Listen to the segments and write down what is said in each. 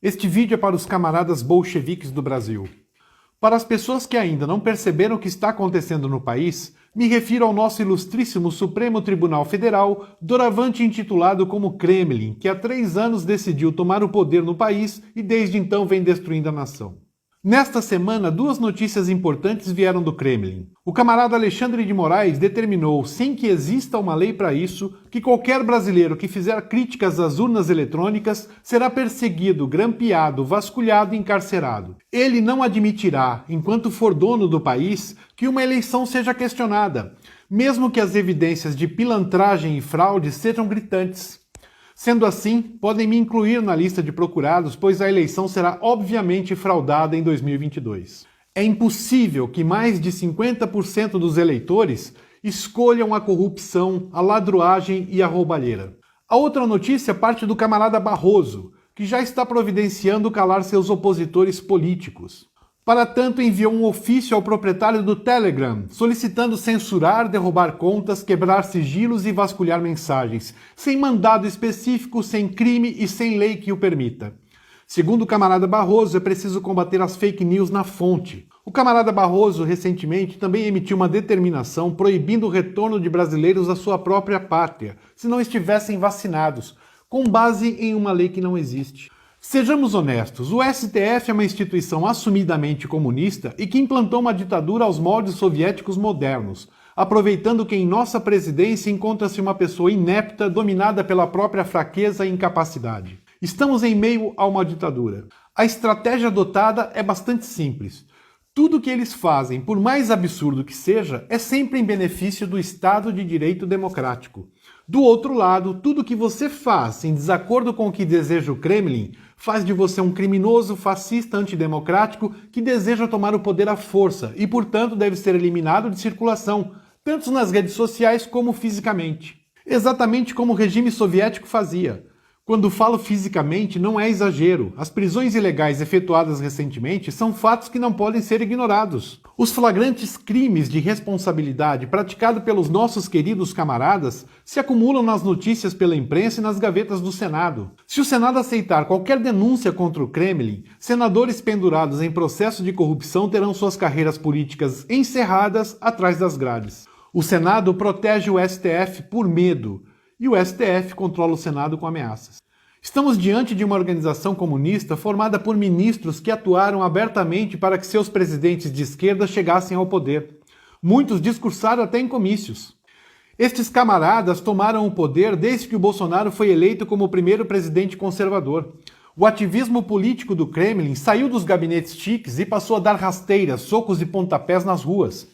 Este vídeo é para os camaradas bolcheviques do Brasil. Para as pessoas que ainda não perceberam o que está acontecendo no país, me refiro ao nosso ilustríssimo Supremo Tribunal Federal, doravante intitulado como Kremlin, que há 3 anos decidiu tomar o poder no país e desde então vem destruindo a nação. Nesta semana, 2 notícias importantes vieram do Kremlin. O camarada Alexandre de Moraes determinou, sem que exista uma lei para isso, que qualquer brasileiro que fizer críticas às urnas eletrônicas será perseguido, grampeado, vasculhado e encarcerado. Ele não admitirá, enquanto for dono do país, que uma eleição seja questionada, mesmo que as evidências de pilantragem e fraude sejam gritantes. Sendo assim, podem me incluir na lista de procurados, pois a eleição será obviamente fraudada em 2022. É impossível que mais de 50% dos eleitores escolham a corrupção, a ladruagem e a roubalheira. A outra notícia parte do camarada Barroso, que já está providenciando calar seus opositores políticos. Para tanto, enviou um ofício ao proprietário do Telegram, solicitando censurar, derrubar contas, quebrar sigilos e vasculhar mensagens, sem mandado específico, sem crime e sem lei que o permita. Segundo o camarada Barroso, é preciso combater as fake news na fonte. O camarada Barroso, recentemente, também emitiu uma determinação proibindo o retorno de brasileiros à sua própria pátria, se não estivessem vacinados, com base em uma lei que não existe. Sejamos honestos, o STF é uma instituição assumidamente comunista e que implantou uma ditadura aos moldes soviéticos modernos, aproveitando que em nossa presidência encontra-se uma pessoa inepta, dominada pela própria fraqueza e incapacidade. Estamos em meio a uma ditadura. A estratégia adotada é bastante simples. Tudo que eles fazem, por mais absurdo que seja, é sempre em benefício do Estado de Direito Democrático. Do outro lado, tudo que você faz em desacordo com o que deseja o Kremlin faz de você um criminoso, fascista, antidemocrático que deseja tomar o poder à força e, portanto, deve ser eliminado de circulação, tanto nas redes sociais como fisicamente. Exatamente como o regime soviético fazia. Quando falo fisicamente, não é exagero. As prisões ilegais efetuadas recentemente são fatos que não podem ser ignorados. Os flagrantes crimes de responsabilidade praticados pelos nossos queridos camaradas se acumulam nas notícias pela imprensa e nas gavetas do Senado. Se o Senado aceitar qualquer denúncia contra o Kremlin, senadores pendurados em processo de corrupção terão suas carreiras políticas encerradas atrás das grades. O Senado protege o STF por medo. E o STF controla o Senado com ameaças. Estamos diante de uma organização comunista formada por ministros que atuaram abertamente para que seus presidentes de esquerda chegassem ao poder. Muitos discursaram até em comícios. Estes camaradas tomaram o poder desde que o Bolsonaro foi eleito como o primeiro presidente conservador. O ativismo político do Kremlin saiu dos gabinetes chiques e passou a dar rasteiras, socos e pontapés nas ruas.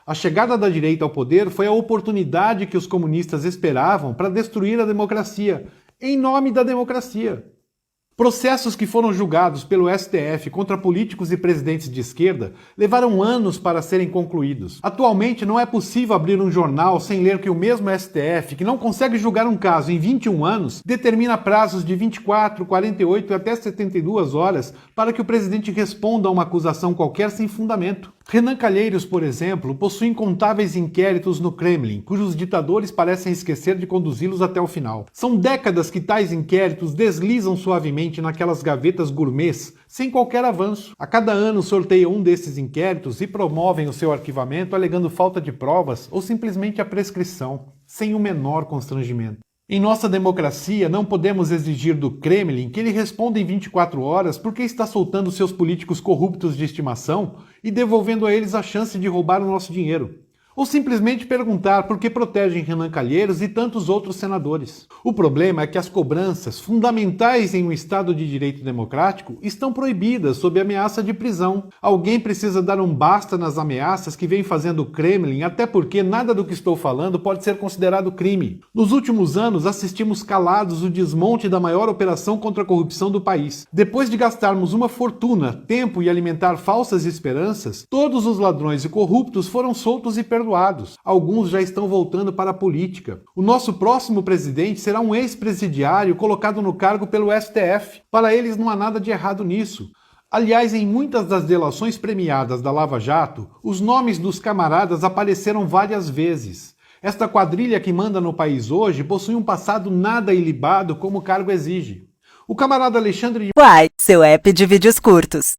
A chegada da direita ao poder foi a oportunidade que os comunistas esperavam para destruir a democracia, em nome da democracia. Processos que foram julgados pelo STF contra políticos e presidentes de esquerda levaram anos para serem concluídos. Atualmente não é possível abrir um jornal sem ler que o mesmo STF, que não consegue julgar um caso em 21 anos, determina prazos de 24, 48 e até 72 horas para que o presidente responda a uma acusação qualquer sem fundamento. Renan Calheiros, por exemplo, possui incontáveis inquéritos no Kremlin, cujos ditadores parecem esquecer de conduzi-los até o final. São décadas que tais inquéritos deslizam suavemente naquelas gavetas gourmets, sem qualquer avanço. A cada ano sorteiam um desses inquéritos e promovem o seu arquivamento alegando falta de provas ou simplesmente a prescrição, sem o menor constrangimento. Em nossa democracia, não podemos exigir do Kremlin que ele responda em 24 horas porque está soltando seus políticos corruptos de estimação e devolvendo a eles a chance de roubar o nosso dinheiro. Ou simplesmente perguntar por que protegem Renan Calheiros e tantos outros senadores. O problema é que as cobranças, fundamentais em um Estado de direito democrático, estão proibidas sob ameaça de prisão. Alguém precisa dar um basta nas ameaças que vem fazendo o Kremlin, até porque nada do que estou falando pode ser considerado crime. Nos últimos anos, assistimos calados o desmonte da maior operação contra a corrupção do país. Depois de gastarmos uma fortuna, tempo e alimentar falsas esperanças, todos os ladrões e corruptos foram soltos e perdoados. Alguns já estão voltando para a política. O nosso próximo presidente será um ex-presidiário colocado no cargo pelo STF. Para eles não há nada de errado nisso. Aliás, em muitas das delações premiadas da Lava Jato, os nomes dos camaradas apareceram várias vezes. Esta quadrilha que manda no país hoje possui um passado nada ilibado como o cargo exige. O camarada Alexandre de Uai, seu app de vídeos curtos.